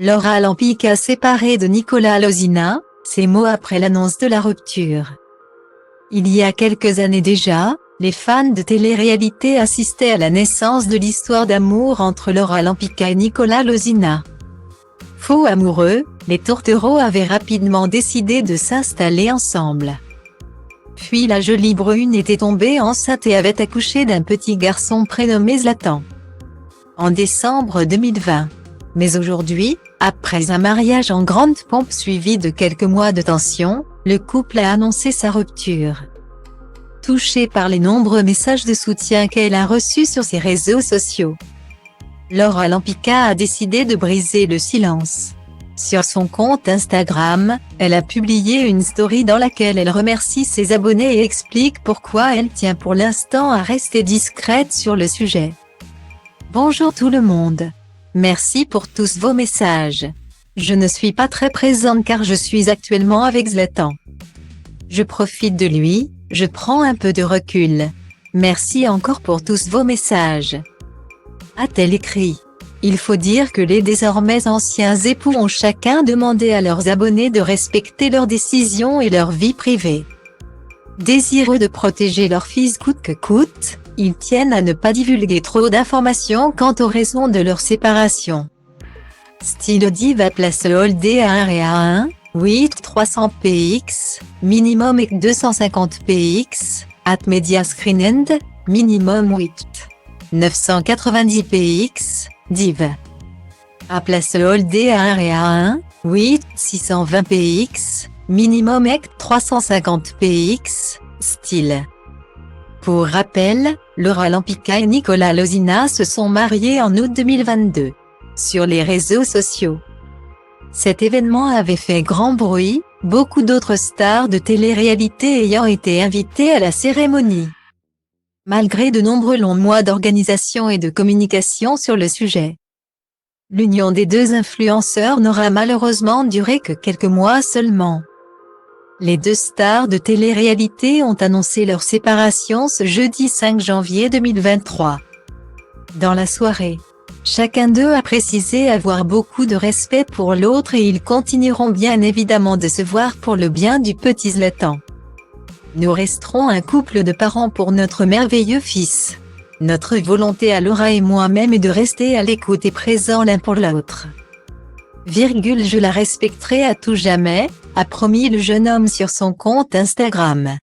Laura Lampica séparée de Nicolas Lozina, ces mots après l'annonce de la rupture. Il y a quelques années déjà, les fans de télé-réalité assistaient à la naissance de l'histoire d'amour entre Laura Lampica et Nicolas Lozina. Faux amoureux, les tourtereaux avaient rapidement décidé de s'installer ensemble. Puis la jolie brune était tombée enceinte et avait accouché d'un petit garçon prénommé Zlatan. En décembre 2020. Mais aujourd'hui, après un mariage en grande pompe suivi de quelques mois de tension, le couple a annoncé sa rupture. Touchée par les nombreux messages de soutien qu'elle a reçus sur ses réseaux sociaux, Laura Lampica a décidé de briser le silence. Sur son compte Instagram, elle a publié une story dans laquelle elle remercie ses abonnés et explique pourquoi elle tient pour l'instant à rester discrète sur le sujet. Bonjour tout le monde. Merci pour tous vos messages. Je ne suis pas très présente car je suis actuellement avec Zlatan. Je profite de lui, je prends un peu de recul. Merci encore pour tous vos messages. A-t-elle écrit. Il faut dire que les désormais anciens époux ont chacun demandé à leurs abonnés de respecter leurs décisions et leur vie privée. Désireux de protéger leur fils coûte que coûte, ils tiennent à ne pas divulguer trop d'informations quant aux raisons de leur séparation. Style Diva place Holdé à 1 et à 1, 8 300 px, minimum et 250 px, at Media Screen End, minimum 8 990 px, div. À place Holdé à 1 et à 1, 8 620 px, minimum et 350 px, style. Pour rappel, Laura Lampica et Nicolas Lozina se sont mariés en août 2022. Sur les réseaux sociaux. Cet événement avait fait grand bruit, beaucoup d'autres stars de télé-réalité ayant été invitées à la cérémonie. Malgré de nombreux longs mois d'organisation et de communication sur le sujet, l'union des deux influenceurs n'aura malheureusement duré que quelques mois seulement. Les deux stars de télé-réalité ont annoncé leur séparation ce jeudi 5 janvier 2023. Dans la soirée, chacun d'eux a précisé avoir beaucoup de respect pour l'autre et ils continueront bien évidemment de se voir pour le bien du petit Zlatan. Nous resterons un couple de parents pour notre merveilleux fils. Notre volonté à Laura et moi-même est de rester à l'écoute et présent l'un pour l'autre. Je la respecterai à tout jamais, a promis le jeune homme sur son compte Instagram.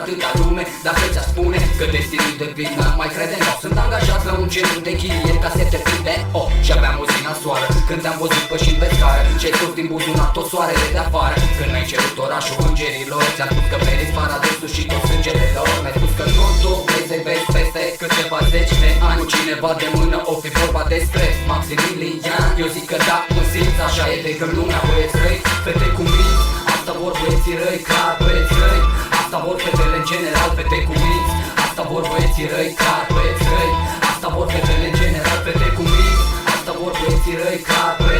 Atâta lume, dacă ți-a spune că destinul de vină mai crede în sunt angajat la un centru de chirie ca să te prinde. Oh, și aveam o zi nasoară când te-am văzut pășind pe scară. Ce-ai scos din buzunar tot soarele de afară. Când mi-ai cerut orașul îngerilor, ți-am spus că meriți paradisul și tot sângele lor. Mi-ai spus că nu tu vrei să-i vezi peste câteva zeci de ani. Cu cineva de mână o fi vorba despre Maximilian. Eu zic că da, mă simți, așa e de când lumea băieți răi. Fete cum minți, asta vor băieții răi, clar băieți răi. Asta vor fetele în general, fete cu minți. Asta vor băieții răi, clar băieți răi. Asta vor fetele în general, fete cu minți. Asta vor băieții răi, clar băieți răi.